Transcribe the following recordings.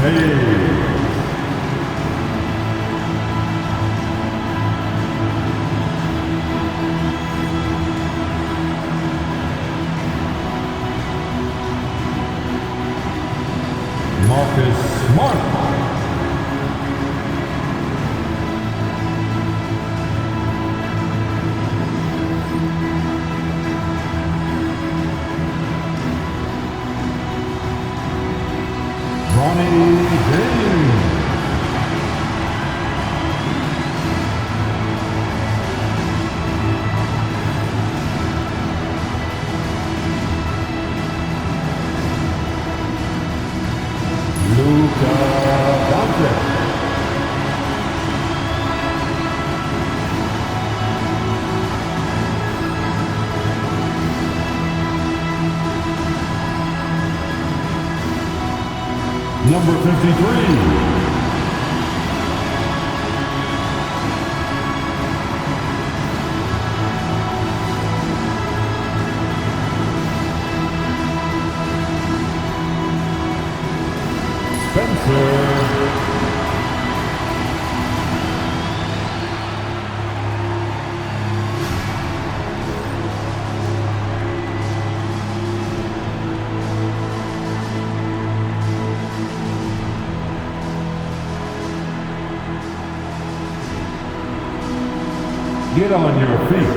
Hayes. Marcus Smart. Ronnie James. Luka Doncic. Number 53. Spencer. Get on your feet.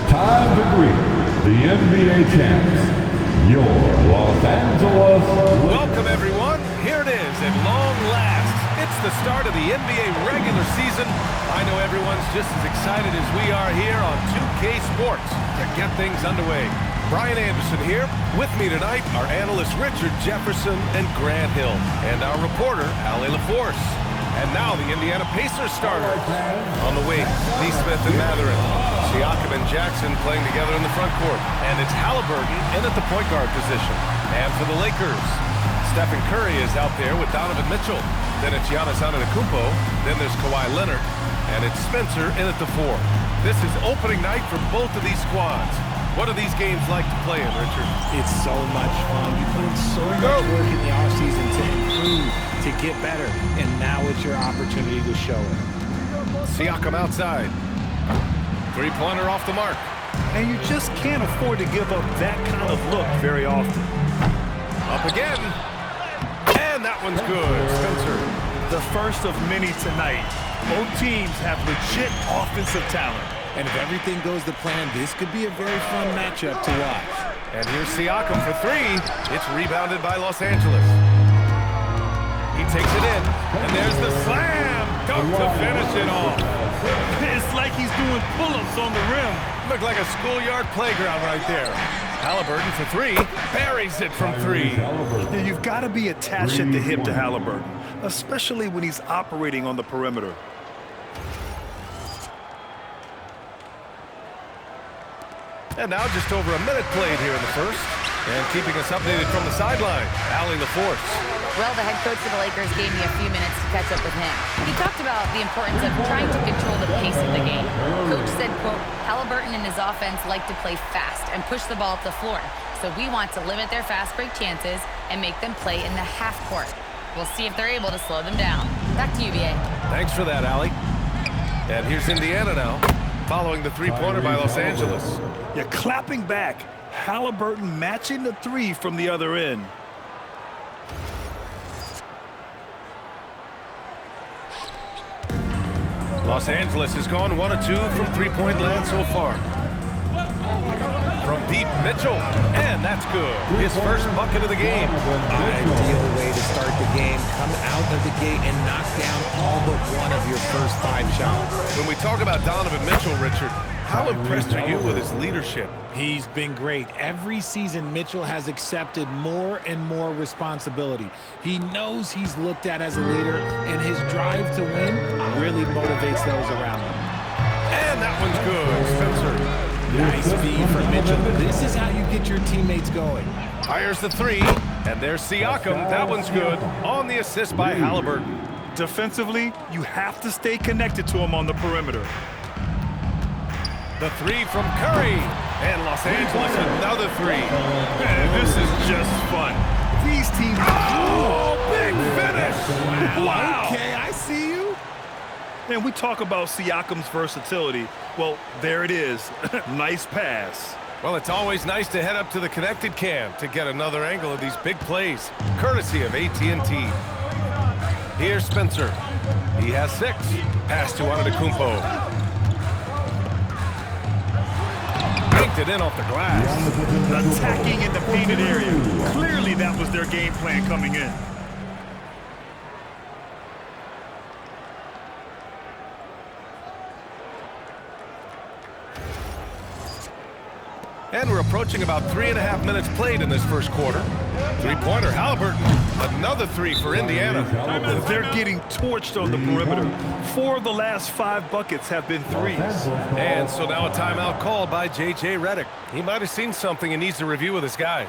Time to greet the NBA champs, your Los Angeles. Welcome, everyone. Here it is at long last. It's the start of the NBA regular season. I know everyone's just as excited as we are here on 2K Sports to get things underway. Brian Anderson here. With me tonight are analysts Richard Jefferson and Grant Hill, and our reporter, Ali LaForce. And now the Indiana Pacers starters. On the wing, Neesmith and Mathurin. Siakam and Jackson playing together in the front court. And it's Halliburton in at the point guard position. And for the Lakers, Stephen Curry is out there with Donovan Mitchell. Then it's Giannis Antetokounmpo. Then there's Kawhi Leonard. And it's Spencer in at the 4. This is opening night for both of these squads. What are these games like to play in, Richard? It's so much fun. You put in so much work in the offseason to improve, to get better, and now it's your opportunity to show it. Siakam outside. Three-pointer off the mark. And you just can't afford to give up that kind of look very often. Up again. And that one's good. Spencer. The first of many tonight. Both teams have legit offensive talent. And if everything goes to plan, this could be a very fun matchup to watch. And here's Siakam for 3. It's rebounded by Los Angeles. He takes it in, and there's the slam. Dunk to finish it off. It's like he's doing pull-ups on the rim. Looked like a schoolyard playground right there. Halliburton for 3. Buries it from 3. Yeah, you've got to be attached at the hip to Halliburton, especially when he's operating on the perimeter. And now just over a minute played here in the first. And keeping us updated from the sideline, Ali LaForce. Well, the head coach of the Lakers gave me a few minutes to catch up with him. He talked about the importance of trying to control the pace of the game. Coach said, quote, Halliburton and his offense like to play fast and push the ball up the floor. So we want to limit their fast break chances and make them play in the half court. We'll see if they're able to slow them down. Back to you, BA. Thanks for that, Ali. And here's Indiana now, following the three-pointer by Los Angeles. You're clapping back. Halliburton matching the 3 from the other end. Los Angeles has gone 1 of 2 from three-point land so far. From deep, Mitchell, and that's good. His first bucket of the game. Ideal way to start the game. Come out of the gate and knock down all but one of your first 5 shots. When we talk about Donovan Mitchell, Richard, how impressed are you with his leadership? He's been great. Every season, Mitchell has accepted more and more responsibility. He knows he's looked at as a leader, and his drive to win really motivates those around him. And that one's good, Spencer. Nice feed from Mitchell. This is how you get your teammates going. Fires the 3, and there's Siakam. That one's good. On the assist by Halliburton. Defensively, you have to stay connected to him on the perimeter. The 3 from Curry. And Los Angeles, another 3. Man, this is just fun. These teams... Oh, big finish! And we talk about Siakam's versatility. Well, there it is. Nice pass. Well, it's always nice to head up to the connected cam to get another angle of these big plays, courtesy of AT&T. Here's Spencer. He has 6. Pass to Antetokounmpo. Banked it in off the glass. Attacking in the painted area. Clearly that was their game plan coming in. And we're approaching about 3.5 minutes played in this first quarter. Three-pointer, Haliburton. Another 3 for Indiana. They're getting torched on the perimeter. 4 of the last 5 buckets have been threes. And so now a timeout called by J.J. Redick. He might have seen something and needs to review with his guys.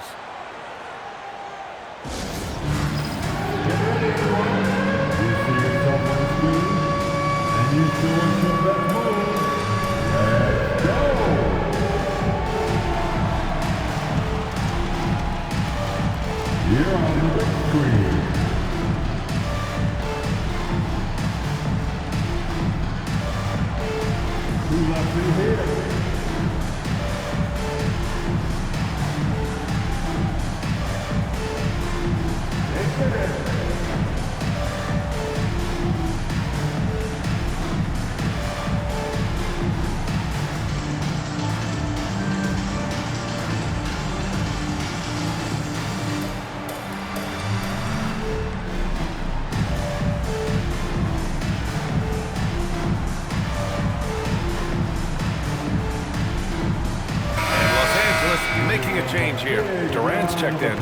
Here on the big screen. Who left me here? Making a change here. Durant's checked in.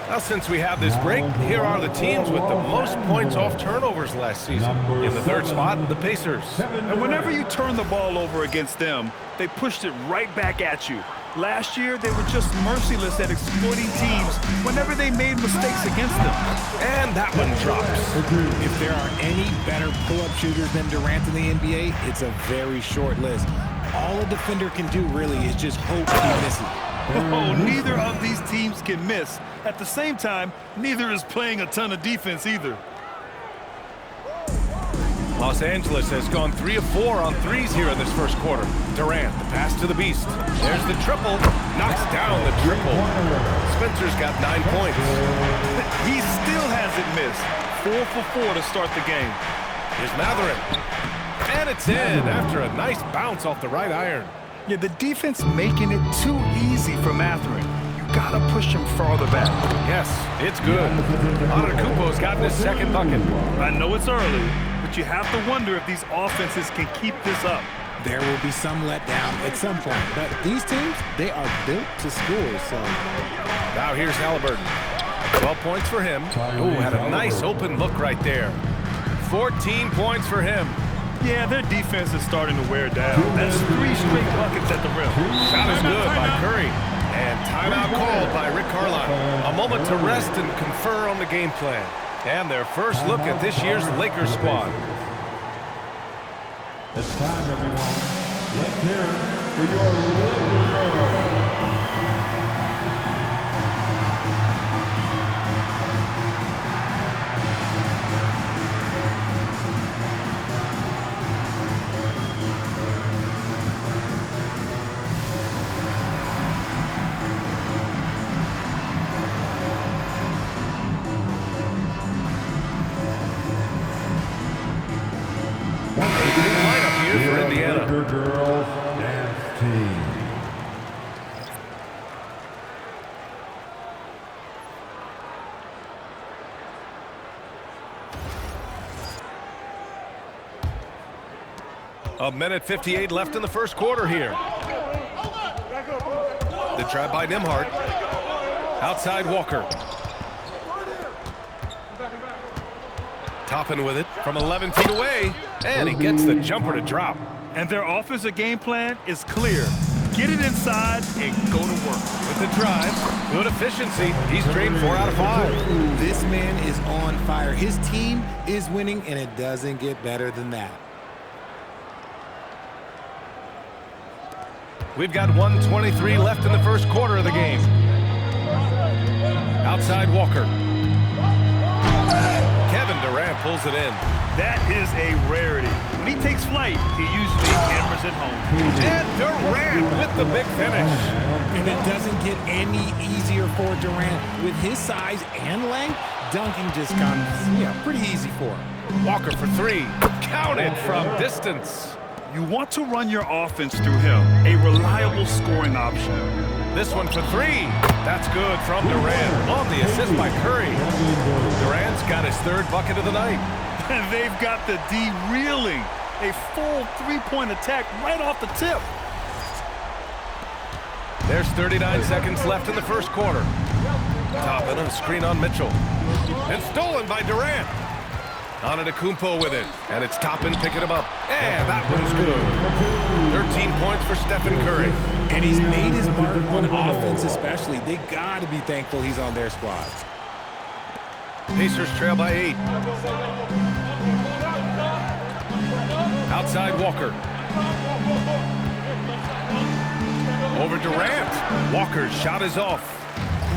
Now, since we have this break, here are the teams with the most points off turnovers last season. In the third spot, the Pacers. And whenever you turn the ball over against them, they pushed it right back at you. Last year, they were just merciless at exploiting teams whenever they made mistakes against them. And that one drops. If there are any better pull-up shooters than Durant in the NBA, it's a very short list. All a defender can do, really, is just hope he misses. Oh, neither of these teams can miss. At the same time, neither is playing a ton of defense either. Los Angeles has gone 3 of 4 on threes here in this first quarter. Durant, the pass to the beast. There's the triple. Knocks down the triple. Spencer's got 9 points. He still hasn't missed. 4 for 4 to start the game. Here's Mathurin. And it's in after a nice bounce off the right iron. Yeah, the defense making it too easy for Mathurin. You gotta push him farther back. Yes, it's good. Antetokounmpo's gotten his second bucket. I know it's early, but you have to wonder if these offenses can keep this up. There will be some letdown at some point, but these teams, they are built to score, so. Now here's Haliburton. 12 points for him. Ooh, had a nice open look right there. 14 points for him. Yeah, their defense is starting to wear down. That's 3 straight buckets at the rim. Shot is good by Curry. And timeout called by Rick Carlisle. A moment to rest and confer on the game plan. And their first look at this year's Lakers squad. It's time, everyone. Let's hear it for your Lakers. Girls dance team. A minute 58 left in the first quarter here. The try by Nembhard. Outside Walker. Toppin with it from 11 feet away. And he gets the jumper to drop. And their offensive game plan is clear. Get it inside and go to work. With the drive, good efficiency. He's drained 4 out of 5. This man is on fire. His team is winning, and it doesn't get better than that. We've got 1:23 left in the first quarter of the game. Outside Walker. Kevin Durant pulls it in. That is a rarity. When he takes flight, he usually hammers it home. And Durant with the big finish. And it doesn't get any easier for Durant. With his size and length, dunking just comes, pretty easy for him. Walker for three. Counted from distance. You want to run your offense through him, a reliable scoring option. This one for three. That's good from Durant. On the assist by Curry. Durant's got his third bucket of the night. And they've got the D reeling. A full three-point attack right off the tip. There's 39 seconds left in the first quarter. Toppin on a screen on Mitchell. And stolen by Durant. Antetokounmpo with it. And it's Toppin picking him up. And that one's good. 13 points for Stephen Curry. And he's made his mark on offense especially. They got to be thankful he's on their squad. Pacers trail by 8. Outside Walker. Over Durant. Walker's shot is off.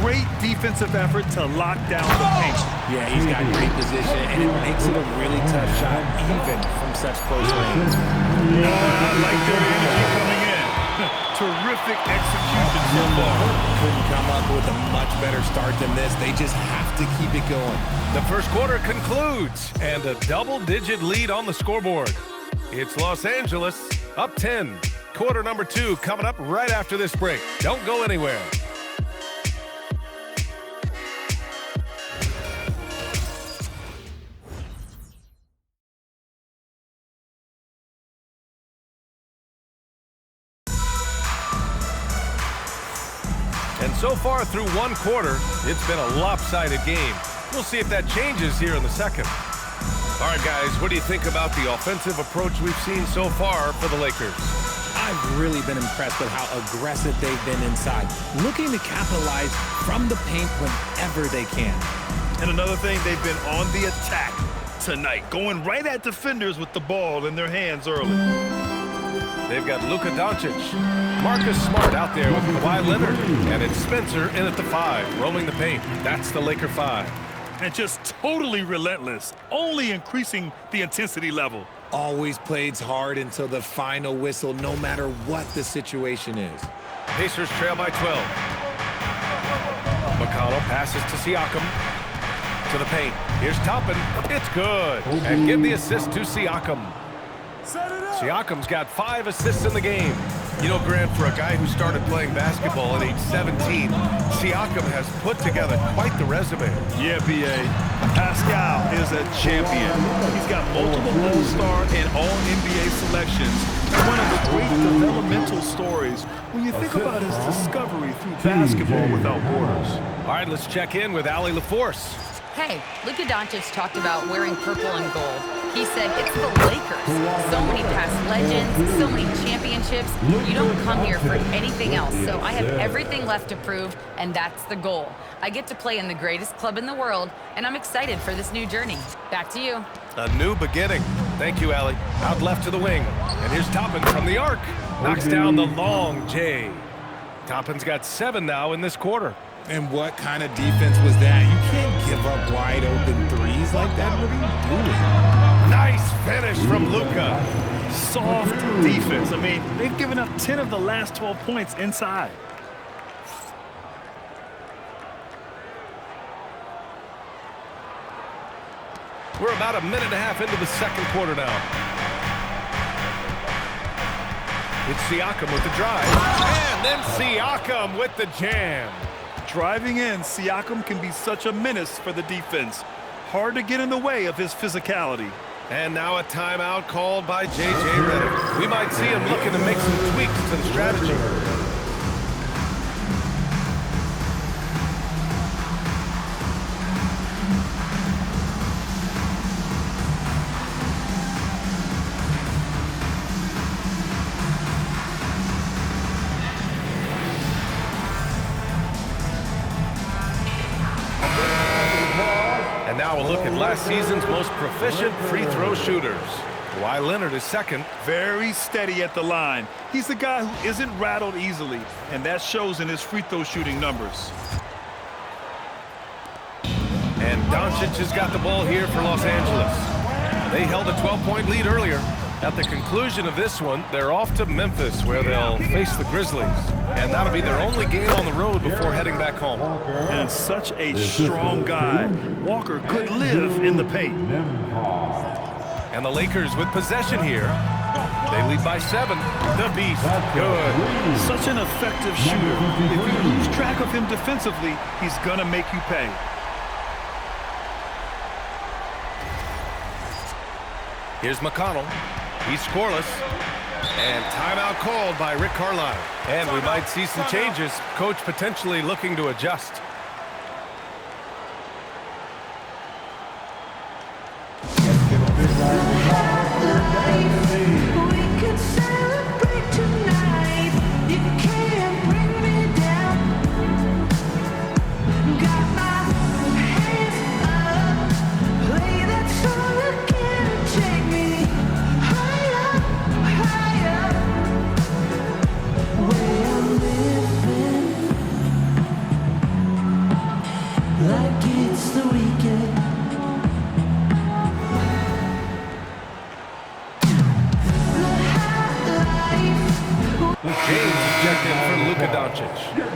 Great defensive effort to lock down the paint. Yeah, he's got great position, and it makes it a really tough shot, even from such close range. I like their energy coming in. Terrific execution so far. Couldn't come up with a much better start than this. They just have to keep it going. The first quarter concludes, and a double-digit lead on the scoreboard. It's Los Angeles up 10. Quarter number 2 coming up right after this break. Don't go anywhere. And so far through one quarter, it's been a lopsided game. We'll see if that changes here in the second. All right, guys, what do you think about the offensive approach we've seen so far for the Lakers? I've really been impressed with how aggressive they've been inside, looking to capitalize from the paint whenever they can. And another thing, they've been on the attack tonight, going right at defenders with the ball in their hands early. They've got Luka Doncic, Marcus Smart out there with Kawhi Leonard, and it's Spencer in at the 5, roaming the paint. That's the Laker 5. And just totally relentless, only increasing the intensity level. Always plays hard until the final whistle, no matter what the situation is. Pacers trail by 12. McConnell passes to Siakam. To the paint. Here's Toppin. It's good. And give the assist to Siakam. Siakam's got 5 assists in the game. You know, Grant, for a guy who started playing basketball at age 17, Siakam has put together quite the resume. Yeah, B.A. Pascal is a champion. He's got multiple All-Star and All-NBA selections. One of the great developmental stories when you think about his discovery through basketball without borders. All right, let's check in with Allie LaForce. Hey, Luka Doncic talked about wearing purple and gold. He said it's the Lakers. So many past legends, so many championships. You don't come here for anything else. So I have everything left to prove, and that's the goal. I get to play in the greatest club in the world, and I'm excited for this new journey. Back to you. A new beginning. Thank you, Allie. Out left to the wing. And here's Toppin from the arc. Knocks down the long J. Toppin's got 7 now in this quarter. And what kind of defense was that? You can't give up wide open threes like that. What are you doing? Nice finish from Luka. Soft defense. I mean, they've given up 10 of the last 12 points inside. We're about a minute and a half into the second quarter now. It's Siakam with the drive. And then Siakam with the jam. Driving in, Siakam can be such a menace for the defense. Hard to get in the way of his physicality. And now a timeout called by J.J. Redick. We might see him looking to make some tweaks to the strategy. And now a look at last season's most proficient free throw shooters. Kawhi Leonard is second. Very steady at the line. He's the guy who isn't rattled easily, and that shows in his free throw shooting numbers. And Doncic has got the ball here for Los Angeles. They held a 12-point lead earlier. At the conclusion of this one, they're off to Memphis, where they'll face the Grizzlies. And that'll be their only game on the road before heading back home. And such a strong guy. Walker could live in the paint. And the Lakers with possession here. They lead by 7. The Beast, good. Such an effective shooter. If you lose track of him defensively, he's gonna make you pay. Here's McConnell. He's scoreless. And timeout called by Rick Carlisle. And we might see some changes. Coach potentially looking to adjust.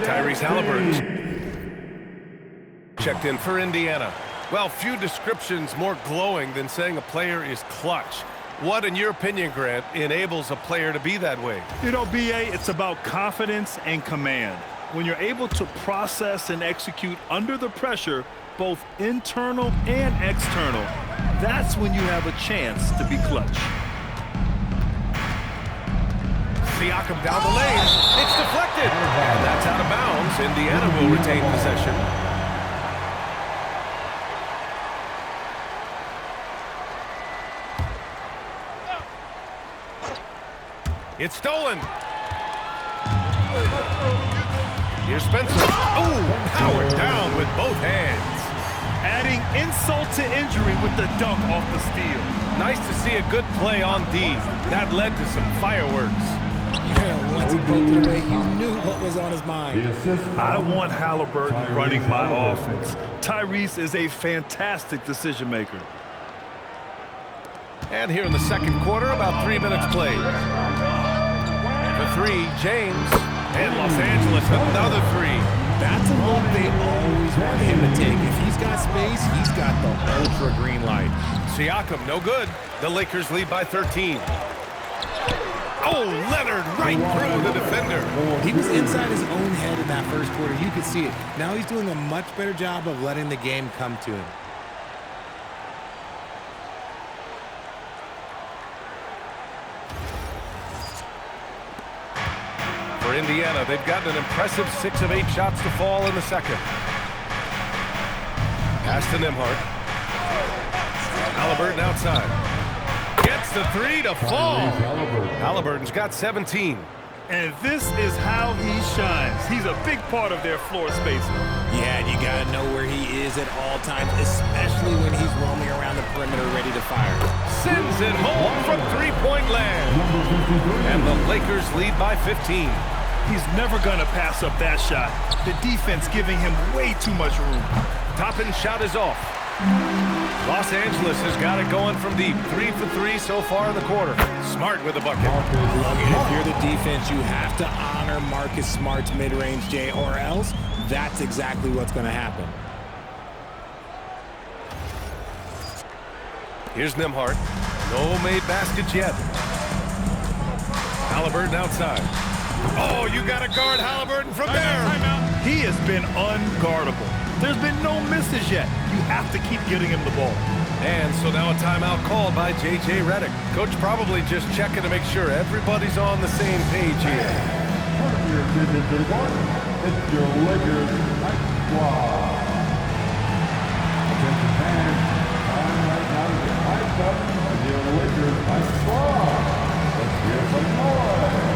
Tyrese Haliburton checked in for Indiana. Well, few descriptions more glowing than saying a player is clutch. What, in your opinion, Grant, enables a player to be that way? You know, B.A., it's about confidence and command. When you're able to process and execute under the pressure, both internal and external, that's when you have a chance to be clutch. Siakam down the lane. It's deflected. And that's out of bounds. Indiana will retain possession. It's stolen. Here's Spencer. Oh, powered down with both hands. Adding insult to injury with the dunk off the steal. Nice to see a good play on D. That led to some fireworks. Yeah, once he poked it away, you knew what was on his mind. I want Haliburton running my offense. Tyrese is a fantastic decision maker. And here in the second quarter, about 3 minutes played. The 3, James. And Los Angeles, another 3. That's a look they always want him to take. If he's got space, he's got the ultra green light. Siakam, no good. The Lakers lead by 13. Oh, Leonard right through the defender. He was inside his own head in that first quarter. You could see it. Now he's doing a much better job of letting the game come to him. For Indiana, they've gotten an impressive 6 of 8 shots to fall in the second. Pass to Nembhard. Haliburton outside. Gets the 3 to fall. Haliburton's got 17. And this is how he shines. He's a big part of their floor spacing. Yeah, and you got to know where he is at all times, especially when he's roaming around the perimeter ready to fire. Sends it home from three-point land. And the Lakers lead by 15. He's never going to pass up that shot. The defense giving him way too much room. Toppin shot is off. Los Angeles has got it going from deep. 3 for 3 so far in the quarter. Smart with the bucket. If you're the defense, you have to honor Marcus Smart's mid-range, Jay, or else that's exactly what's going to happen. Here's Nembhard. No made baskets yet. Haliburton outside. Oh, you got to guard Haliburton from there. He has been unguardable. There's been no misses yet. You have to keep getting him the ball. And so now a timeout called by J.J. Redick. Coach probably just checking to make sure everybody's on the same page here. Turn your attention to the court. It's your Lakers Night Squad. Attention fans, time right now to get hyped up with your Lakers Night Squad. Let's hear some noise.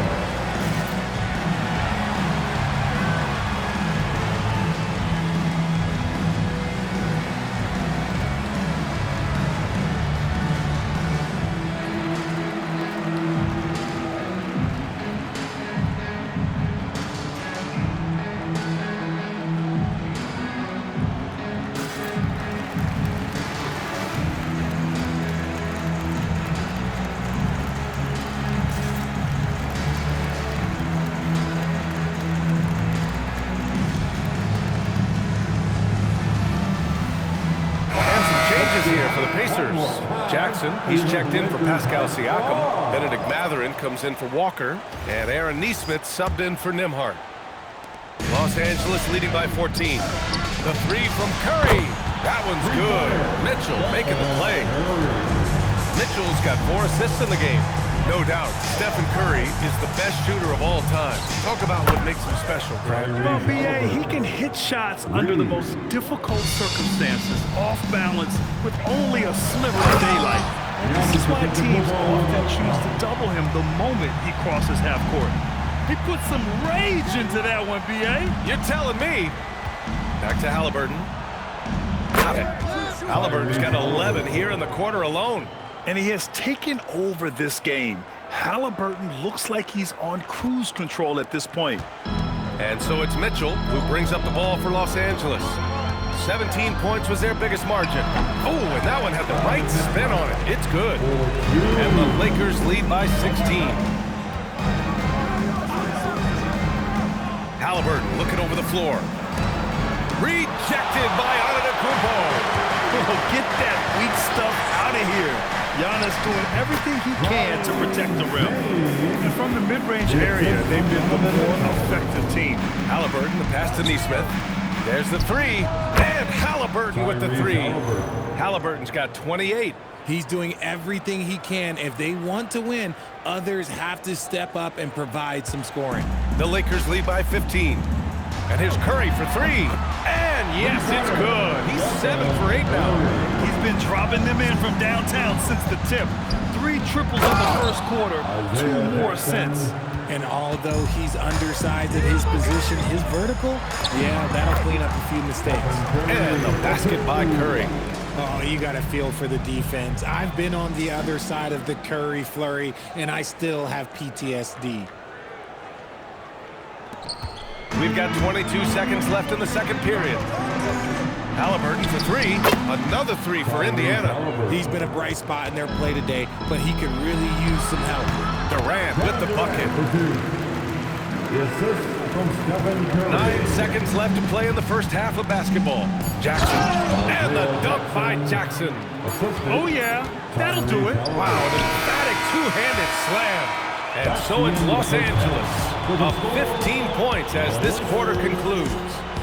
changes here for the Pacers. Jackson, he's checked in for Pascal Siakam. Benedict Mathurin comes in for Walker. And Aaron Nesmith subbed in for Nembhard. Los Angeles leading by 14. The three from Curry. That one's good. Mitchell making the play. Mitchell's got 4 assists in the game. No doubt, Stephen Curry is the best shooter of all time. Talk about what makes him special, Grant. Well, B.A., he can hit shots under the most difficult circumstances, off balance, with only a sliver of daylight. And this is why teams often choose to double him the moment he crosses half court. He put some rage into that one, B.A. You're telling me. Back to Halliburton. Got it. Halliburton's got 11 here in the quarter alone. And he has taken over this game. Halliburton looks like he's on cruise control at this point. And so it's Mitchell who brings up the ball for Los Angeles. 17 points was their biggest margin. Oh, and that one had the right spin on it. It's good. And the Lakers lead by 16. Halliburton looking over the floor. Rejected by Antetokounmpo. Oh, get that weak stuff out of here. Giannis doing everything he can to protect the rim. And from the mid-range area, they've been the more effective team. Halliburton, the pass to Nesmith. There's the three. And Halliburton with the three. Halliburton's got 28. He's doing everything he can. If they want to win, others have to step up and provide some scoring. The Lakers lead by 15. And here's Curry for three. And yes, it's good. He's 7 for 8 now. He's been dropping them in from downtown since the tip. 3 triples in the first quarter, 2 more since. And although he's undersized at his position, his vertical, yeah, that'll clean up a few mistakes. And the basket by Curry. Oh, you got to feel for the defense. I've been on the other side of the Curry flurry, and I still have PTSD. We've got 22 seconds left in the second period. Halliburton for three. Another three for Indiana. He's been a bright spot in their play today, but he could really use some help. Durant with the bucket. The assist from Stephen Curry. 9 seconds left to play in the first half of basketball. Jackson. And the dunk by Jackson. Oh, yeah. That'll do it. Wow, an emphatic two-handed slam. And so it's Los Angeles. Up 15 points as this quarter concludes.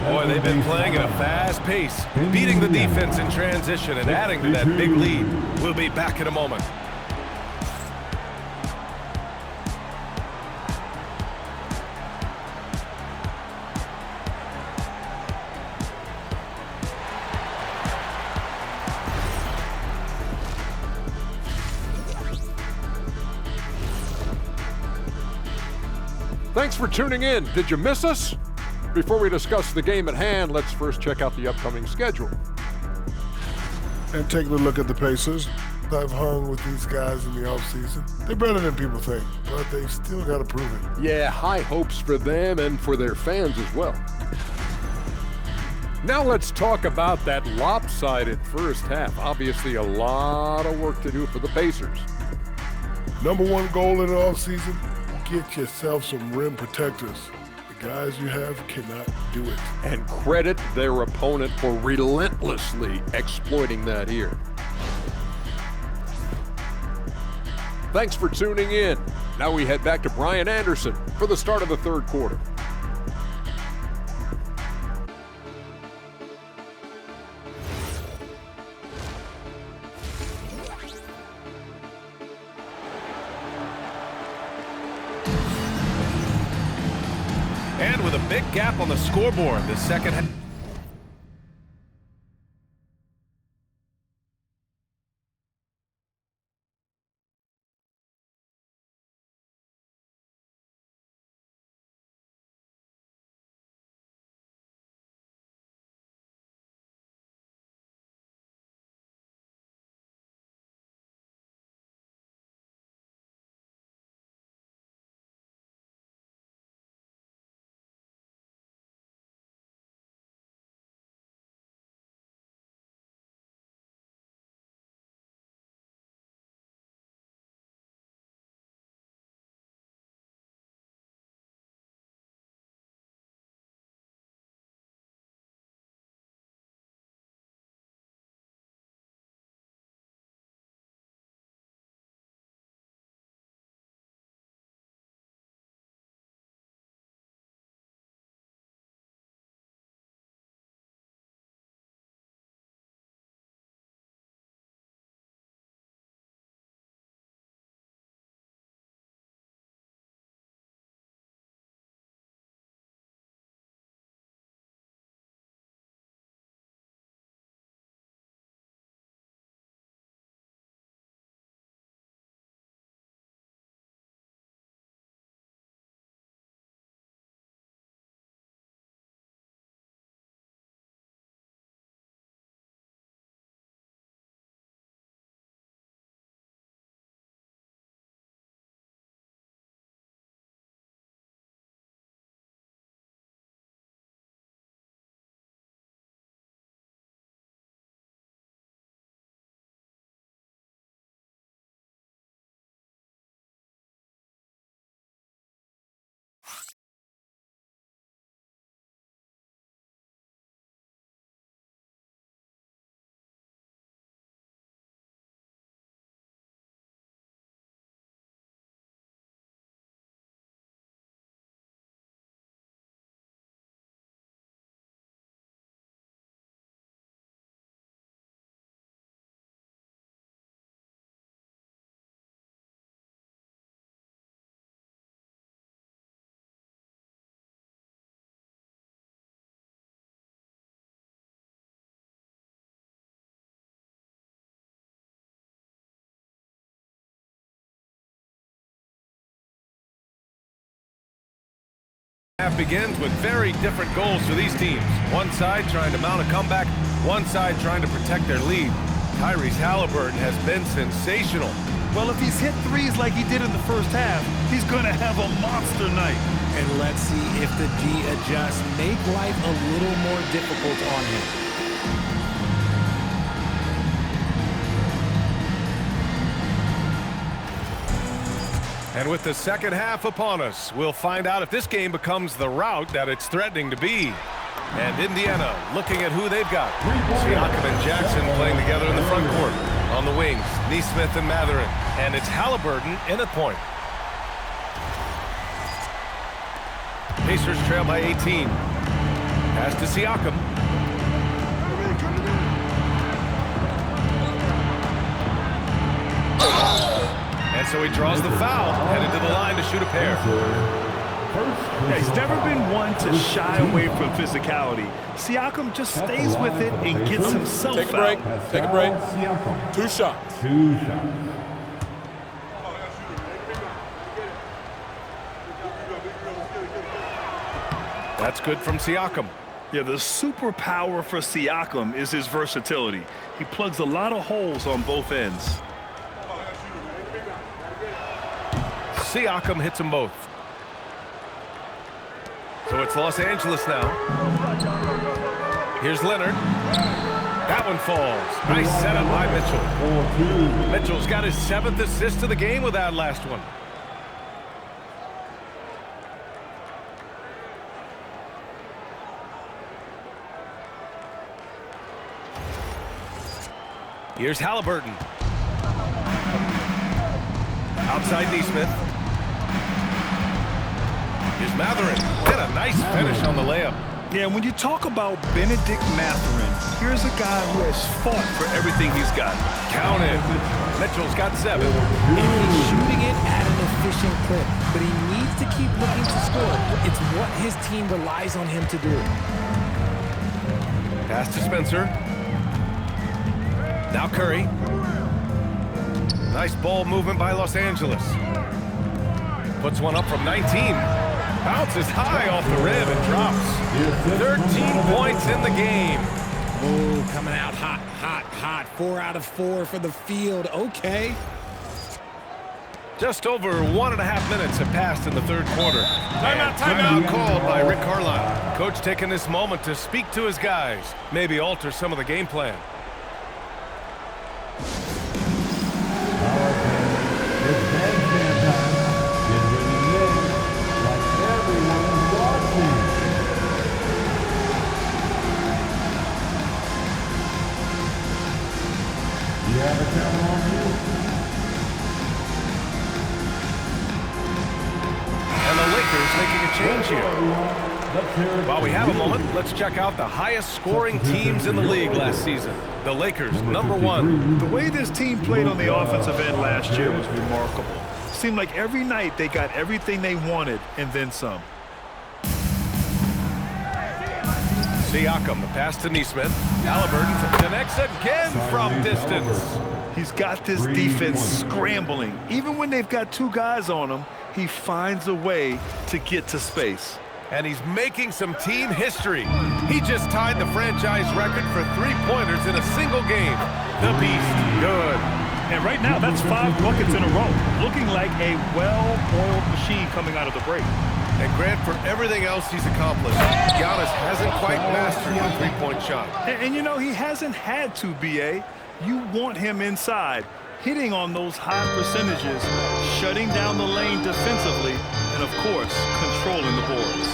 Boy, they've been playing at a fast pace, beating the defense in transition and adding to that big lead. We'll be back in a moment. Thanks for tuning in. Did you miss us? Before we discuss the game at hand, let's first check out the upcoming schedule. And taking a look at the Pacers, I've hung with these guys in the offseason. They're better than people think, but they still got to prove it. Yeah, high hopes for them and for their fans as well. Now let's talk about that lopsided first half. Obviously a lot of work to do for the Pacers. Number one goal in the offseason, get yourself some rim protectors. The guys you have cannot do it. And credit their opponent for relentlessly exploiting that here. Thanks for tuning in. Now we head back to Brian Anderson for the start of the third quarter. And with a big gap on the scoreboard, the second half. Half begins with very different goals for these teams. One side trying to mount a comeback, one side trying to protect their lead. Tyrese Haliburton has been sensational. Well, if he's hit threes like he did in the first half, he's going to have a monster night. And let's see if the D adjusts, make life a little more difficult on him. And with the second half upon us, we'll find out if this game becomes the rout that it's threatening to be. And Indiana looking at who they've got. Siakam and Jackson playing together in the front court. On the wings, Nesmith and Mathurin. And it's Haliburton in at point. Pacers trail by 18. Pass to Siakam. And so he draws the foul, headed to the line to shoot a pair. Yeah, he's never been one to shy away from physicality. Siakam just stays with it and gets himself Take a break. out. Take a break. 2 shots. 2 shots. That's good from Siakam. Yeah, the superpower for Siakam is his versatility. He plugs a lot of holes on both ends. Siakam hits them both. So it's Los Angeles now. Here's Leonard. That one falls. Nice setup by Mitchell. Mitchell's got his 7th assist of the game with that last one. Here's Haliburton. Outside Nesmith. Here's Mathurin. Get a nice finish on the layup. Yeah, when you talk about Benedict Mathurin, here's a guy who has fought for everything he's got. Count it. Mitchell's got 7. And he's shooting it at an efficient clip, but he needs to keep looking to score. It's what his team relies on him to do. Pass to Spencer. Now Curry. Nice ball movement by Los Angeles. Puts one up from 19. Bounces high off the rim and drops. 13 points in the game. Oh, coming out hot, hot, hot. 4 out of 4 for the field. Okay. Just over 1.5 minutes have passed in the third quarter. Timeout called by Rick Carlisle. Coach taking this moment to speak to his guys. Maybe alter some of the game plan. And the Lakers making a change here. While we have a moment, let's check out the highest scoring teams in the league last season. The Lakers, #1. The way this team played on the offensive end last year was remarkable. Seemed like every night they got everything they wanted and then some. Siakam, the pass to Nesmith. Haliburton connects again from distance. He's got this defense scrambling. Even when they've got 2 guys on him, he finds a way to get to space. And he's making some team history. He just tied the franchise record for 3-pointers in a single game. The Beast, good. And right now, that's 5 buckets in a row. Looking like a well-oiled machine coming out of the break. And Grant, for everything else he's accomplished, Giannis hasn't quite mastered the 3-point shot. And you know, he hasn't had to, B.A. You want him inside, hitting on those high percentages, shutting down the lane defensively, and of course, controlling the boards.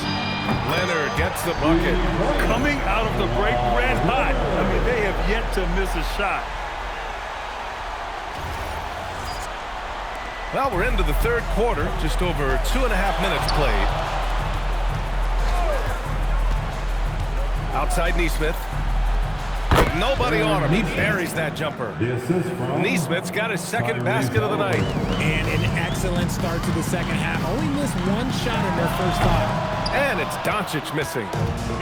Leonard gets the bucket. Coming out of the break red hot. I mean, they have yet to miss a shot. Well, we're into the third quarter, just over 2.5 minutes played. Outside Nesmith. With nobody on him, he buries that jumper. Nesmith's got his 2nd basket of the night. And an excellent start to the second half. Only missed 1 shot in their first 5. And it's Doncic missing.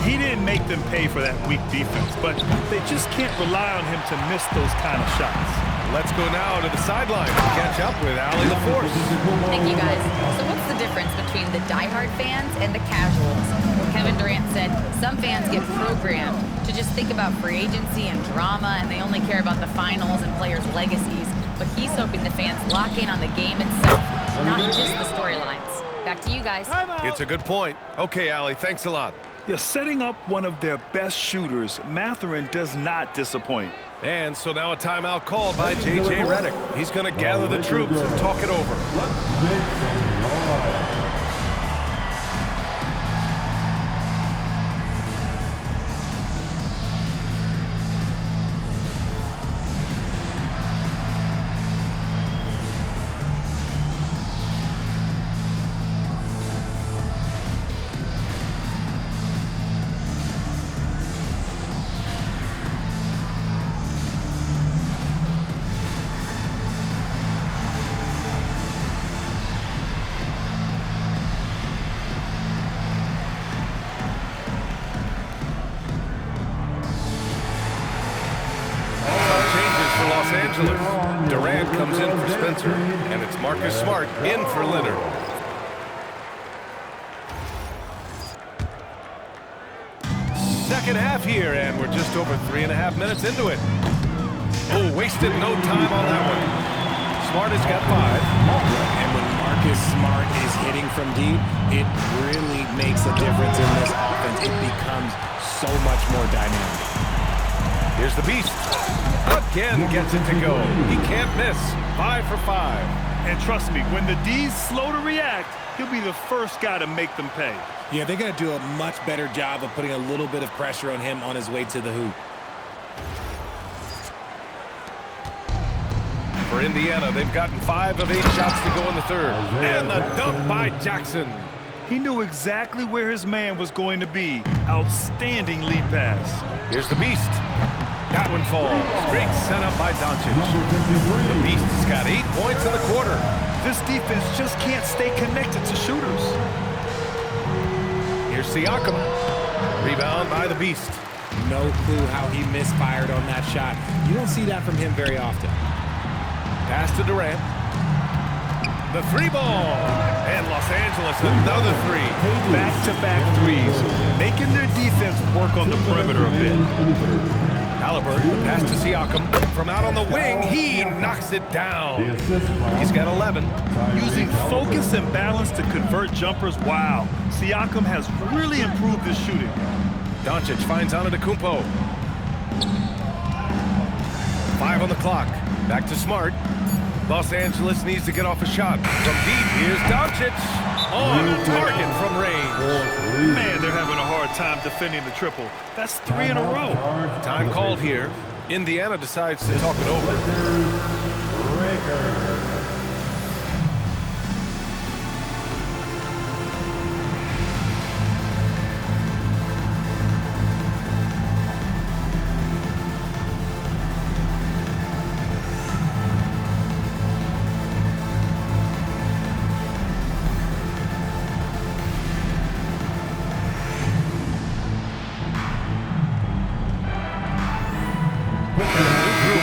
He didn't make them pay for that weak defense, but they just can't rely on him to miss those kind of shots. Let's go now to the sideline to catch up with Allie LaForce. Thank you, guys. So what's the difference between the diehard fans and the casuals? Well, Kevin Durant said some fans get programmed to just think about free agency and drama, and they only care about the finals and players' legacies. But he's hoping the fans lock in on the game itself, not just the storylines. Back to you guys. It's a good point. Okay, Allie, thanks a lot. Yeah, setting up one of their best shooters, Mathurin does not disappoint. And so now a timeout called by J.J. Redick. He's going to gather the troops and talk it over. Let's make some noise. Durant comes in for Spencer, and it's Marcus Smart in for Leonard. Second half here, and we're just over 3.5 minutes into it. Oh, wasted no time on that one. Smart has got 5. And when Marcus Smart is hitting from deep, it really makes a difference in this offense. It becomes so much more dynamic. Here's the Beast. Again gets it to go. He can't miss. 5 for 5. And trust me, when the D's slow to react, he'll be the first guy to make them pay. Yeah, they're going to do a much better job of putting a little bit of pressure on him on his way to the hoop. For Indiana, they've gotten 5 of 8 shots to go in the third. And the dunk by Jackson. He knew exactly where his man was going to be. Outstanding lead pass. Here's the Beast. That one falls. Great setup by Doncic. The Beast's got 8 points in the quarter. This defense just can't stay connected to shooters. Here's Siakam. Rebound by the Beast. No clue how he misfired on that shot. You don't see that from him very often. Pass to Durant. The 3-ball. And Los Angeles, another 3. Back-to-back threes, making their defense work on the perimeter a bit. Halliburton, pass to Siakam. From out on the wing, he knocks it down. He's got 11. Using focus and balance to convert jumpers, wow. Siakam has really improved his shooting. Doncic finds Antetokounmpo. 5 on the clock. Back to Smart. Los Angeles needs to get off a shot. From deep, here's Doncic. On target from range. Man, they're having a hard time defending the triple. That's 3 in a row. Time called here. Indiana decides to talk it over.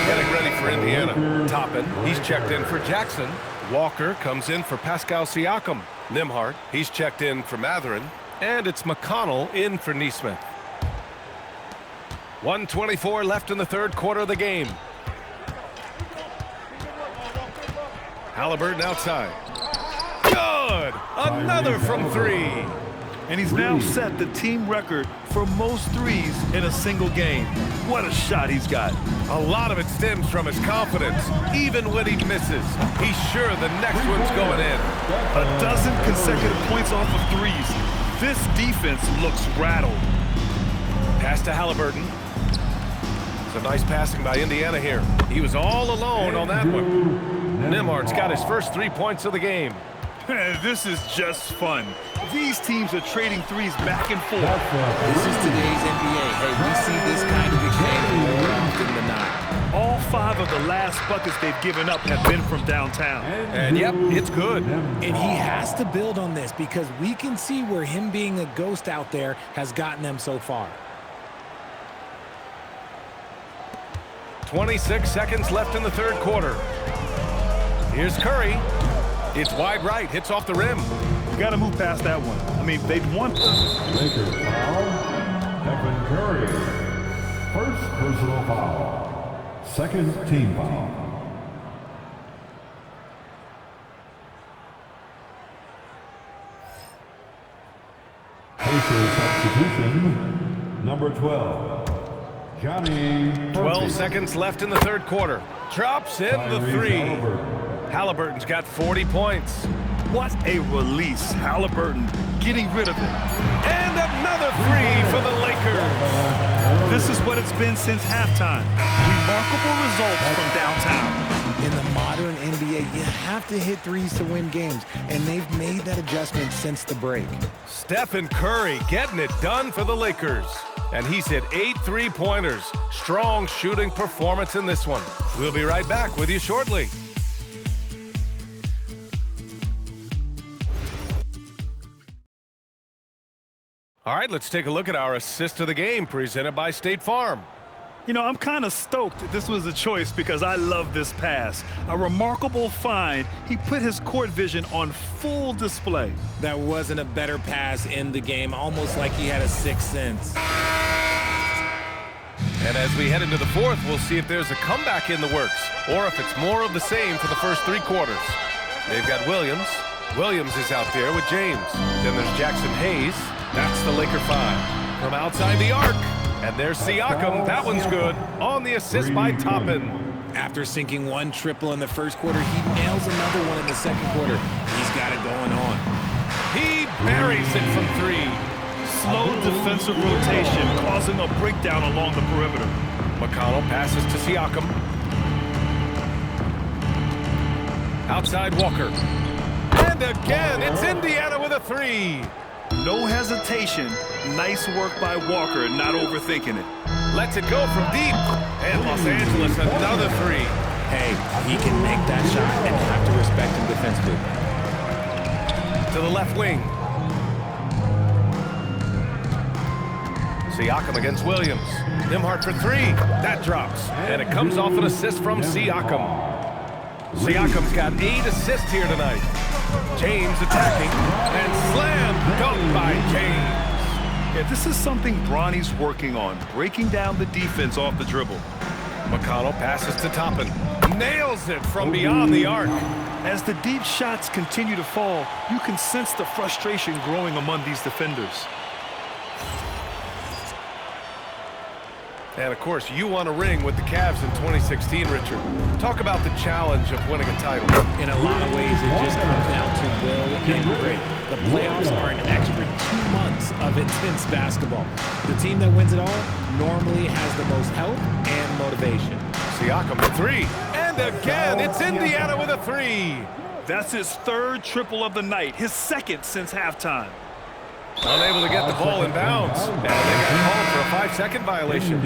Getting ready for Indiana. Toppin, he's checked in for Jackson. Walker comes in for Pascal Siakam. Nembhard, he's checked in for Mathurin. And it's McConnell in for Nesmith. 1:24 left in the third quarter of the game. Halliburton outside. Good! Another from 3. And he's now set the team record for most threes in a single game. What a shot he's got. A lot of it stems from his confidence. Even when he misses, he's sure the next one's going in. A dozen consecutive points off of threes. This defense looks rattled. Pass to Halliburton. Some nice passing by Indiana here. He was all alone on that one. Nembhard's got his first 3 points of the game. This is just fun. These teams are trading threes back and forth. This is today's NBA. Hey, we see this kind of exchange more often than not. All 5 of the last buckets they've given up have been from downtown. And yep, it's good. And he has to build on this because we can see where him being a ghost out there has gotten them so far. 26 seconds left in the third quarter. Here's Curry. It's wide right, hits off the rim. You got to move past that one. I mean, they'd want... Lakers foul. Stephen Curry. First personal foul. Second team foul. Pacers substitution, number 12, Johnny 12 seconds left in the third quarter. Drops in the three. Halliburton's got 40 points. What a release. Halliburton getting rid of it. And another three for the Lakers. This is what it's been since halftime. Remarkable results from downtown. In the modern NBA, you have to hit threes to win games, and they've made that adjustment since the break. Stephen Curry getting it done for the Lakers. And he's hit 8 3-pointers. Strong shooting performance in this one. We'll be right back with you shortly. All right, let's take a look at our assist of the game presented by State Farm. You know, I'm kind of stoked this was a choice because I love this pass. A remarkable find. He put his court vision on full display. That wasn't a better pass in the game, almost like he had a sixth sense. And as we head into the fourth, we'll see if there's a comeback in the works or if it's more of the same for the first 3 quarters. They've got Williams. Williams is out there with James. Then there's Jackson Hayes. That's the Laker 5. From outside the arc. And there's Siakam. That one's good. On the assist by Toppin. After sinking 1 triple in the first quarter, he nails another one in the second quarter. He's got it going on. He buries it from 3. Slow defensive rotation causing a breakdown along the perimeter. McConnell passes to Siakam. Outside Walker. And again, it's Indiana with a 3. No hesitation. Nice work by Walker, not overthinking it. Lets it go from deep. And Los Angeles, another 3. Hey, he can make that shot and have to respect him defensively. To the left wing. Siakam against Williams. Nembhard for 3. That drops. And it comes off an assist from Siakam. Siakam's got 8 assists here tonight. James attacking. And slam dunk by James. Yeah, this is something Bronny's working on, breaking down the defense off the dribble. McConnell passes to Toppin. Nails it from beyond the arc. As the deep shots continue to fall, you can sense the frustration growing among these defenders. And, of course, you won a ring with the Cavs in 2016, Richard. Talk about the challenge of winning a title. In a lot of ways, it just comes down to will and grit. The playoffs are an extra 2 months of intense basketball. The team that wins it all normally has the most help and motivation. Siakam for 3. And again, it's Indiana with a 3. That's his 3rd triple of the night, his 2nd since halftime. Unable to get the ball in bounds. And they got called for a 5-second violation.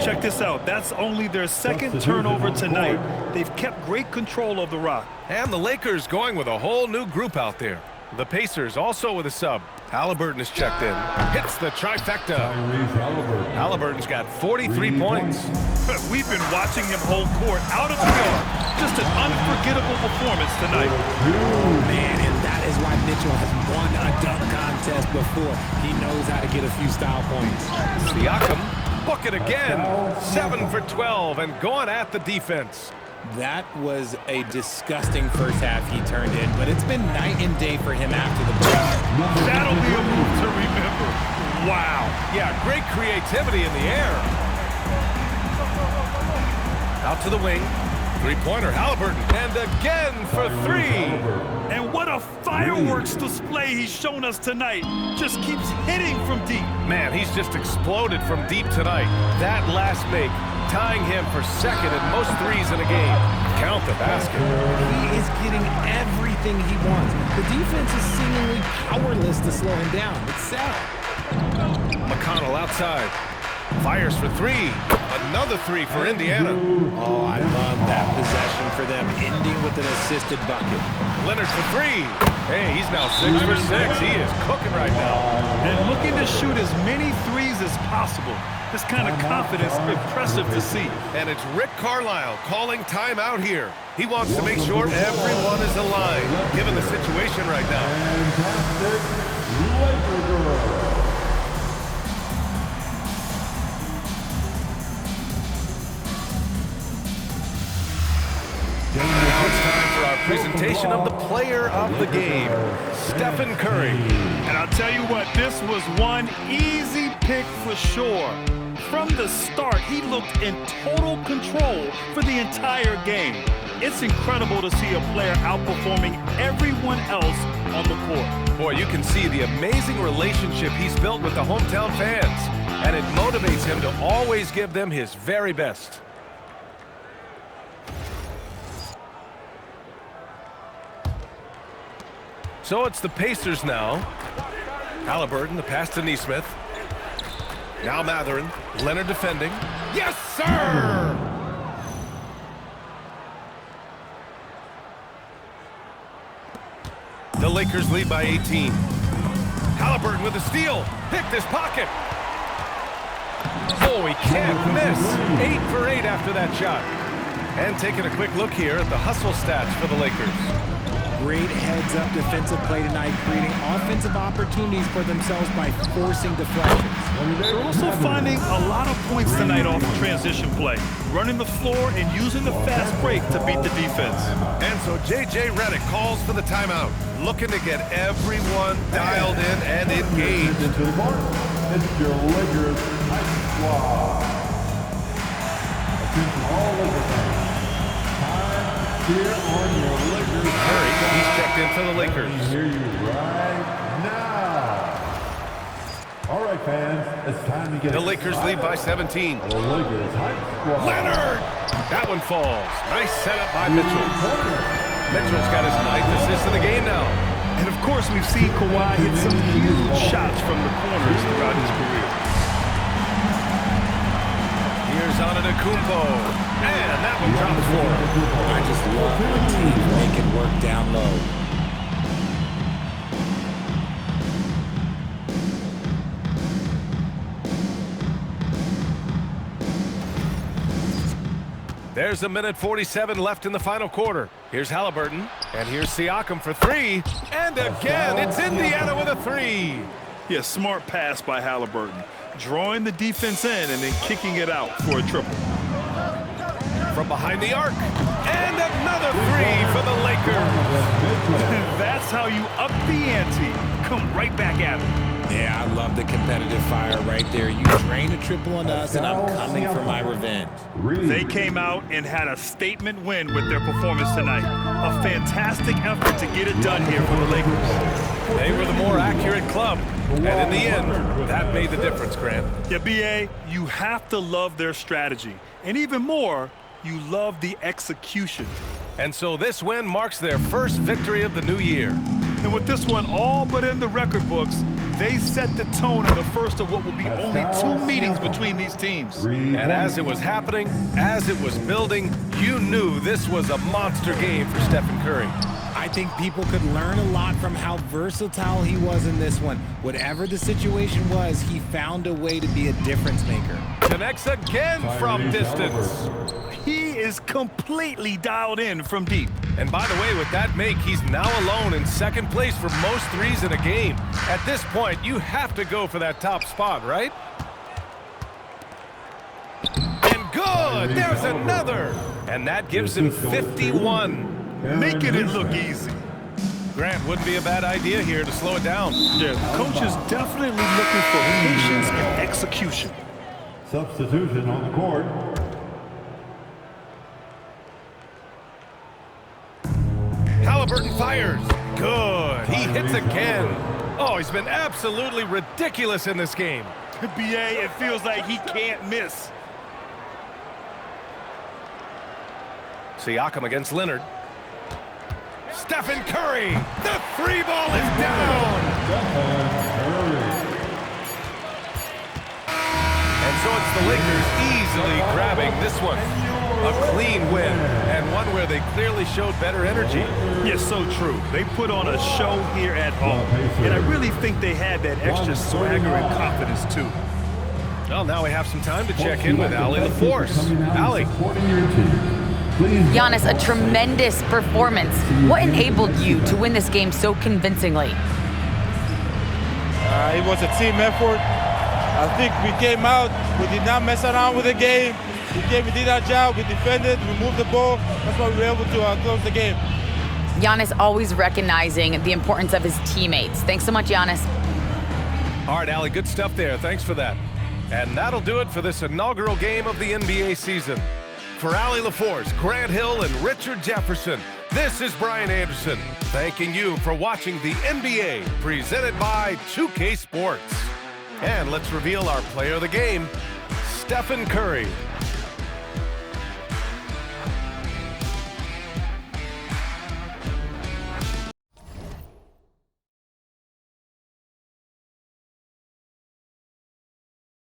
Check this out. That's only their 2nd turnover tonight. They've kept great control of the rock. And the Lakers going with a whole new group out there. The Pacers also with a sub. Halliburton is checked in. Hits the trifecta. Halliburton's got 43 points. We've been watching him hold court out of the yard. Just an unforgettable performance tonight. Man, and that is why Mitchell has won a dunk contest before. He knows how to get a few style points. Siakam, bucket again. 7 for 12 and going at the defense. That was a disgusting first half he turned in, but it's been night and day for him after the break. That'll be a move to remember. Wow. Yeah, great creativity in the air. Out to the wing. 3-pointer, Halliburton. And again for 3. And what a fireworks display he's shown us tonight. Just keeps hitting from deep. Man, he's just exploded from deep tonight. That last make, tying him for 2nd in most threes in a game. Count the basket. He is getting everything he wants. The defense is seemingly powerless to slow him down. It's sad. McConnell outside. Fires for 3. Another 3 for Indiana. Oh, I love that possession for them, ending with an assisted bucket. Leonard for three. Hey, he's now 6 for 6. He is cooking right now. And looking to shoot as many threes as possible. This kind of confidence, impressive to see. And it's Rick Carlisle calling timeout here. He wants to make sure everyone is aligned, given the situation right now. Fantastic Laker girl. Now it's time for our presentation of the player of the game, Stephen Curry. And I'll tell you what, this was one easy pick for sure. From the start, he looked in total control for the entire game. It's incredible to see a player outperforming everyone else on the court. Boy, you can see the amazing relationship he's built with the hometown fans, and it motivates him to always give them his very best. So it's the Pacers now. Haliburton, the pass to Nesmith. Now Mathurin. Leonard defending. Yes, sir! The Lakers lead by 18. Haliburton with a steal. Picked his pocket. Oh, he can't miss. 8 for 8 after that shot. And taking a quick look here at the hustle stats for the Lakers. Great heads-up defensive play tonight, creating offensive opportunities for themselves by forcing deflections. They're also finding a lot of points tonight off of transition play, running the floor and using the fast break to beat the defense. And so J.J. Redick calls for the timeout, looking to get everyone dialed in and engaged. Into the court, it's your Lakers Hype Squad. Attention all Lakers fans. Time here on your Lakers. Curry, he's checked in for the Lakers. I hear you right now. All right, fans, it's time to get The Lakers lead by 17. The Lakers Hype Squad. Leonard! That one falls. Nice setup by Mitchell. Mitchell's got his 9th assist of the game now. And of course, we've seen Kawhi hit some huge shots from the corners throughout his career. Here's Antetokounmpo. And that one drops for him. I just love when teams make it work down low. There's a minute 47 left in the final quarter. Here's Haliburton, and here's Siakam for three. And again, it's Indiana with a three. Yeah, smart pass by Haliburton, drawing the defense in and then kicking it out for a triple. From behind the arc, and another three for the Lakers. That's how you up the ante. Come right back at it. Yeah, I love the competitive fire right there. You drain a triple on us, and I'm coming for my revenge. They came out and had a statement win with their performance tonight. A fantastic effort to get it done here for the Lakers. They were the more accurate club, and in the end, that made the difference, Grant. Yeah, B.A., you have to love their strategy. And even more, you love the execution. And so this win marks their first victory of the new year. And with this one all but in the record books, they set the tone in the first of what will be only 2 meetings between these teams. And as it was happening, as it was building, you knew this was a monster game for Stephen Curry. I think people could learn a lot from how versatile he was in this one. Whatever the situation was, he found a way to be a difference maker. Connects again from distance. He is completely dialed in from deep. And by the way, with that make, he's now alone in second place for most threes in a game. At this point, you have to go for that top spot, right? And good! There's another! And that gives him 51. Making it look easy. Grant, wouldn't be a bad idea here to slow it down. Yeah, the coach is definitely looking for patience and execution. Substitution on the court. Haliburton fires. Good. He hits again. Oh, he's been absolutely ridiculous in this game. B.A., it feels like he can't miss. Siakam against Leonard. Stephen Curry. The three ball is down. And so it's the Lakers easily grabbing this one. A clean win, and one where they clearly showed better energy. Yes, so true. They put on a show here at home, and I really think they had that extra swagger and confidence, too. Well, now we have some time to check in with Allie LaForce. Allie. Giannis, a tremendous performance. What enabled you to win this game so convincingly? It was a team effort. I think we came out, we did not mess around with the game. We did our job, we defended, we moved the ball. That's why we were able to close the game. Giannis always recognizing the importance of his teammates. Thanks so much, Giannis. All right, Allie, good stuff there. Thanks for that. And that'll do it for this inaugural game of the NBA season. For Allie LaForce, Grant Hill, and Richard Jefferson, this is Brian Anderson, thanking you for watching the NBA, presented by 2K Sports. And let's reveal our player of the game, Stephen Curry.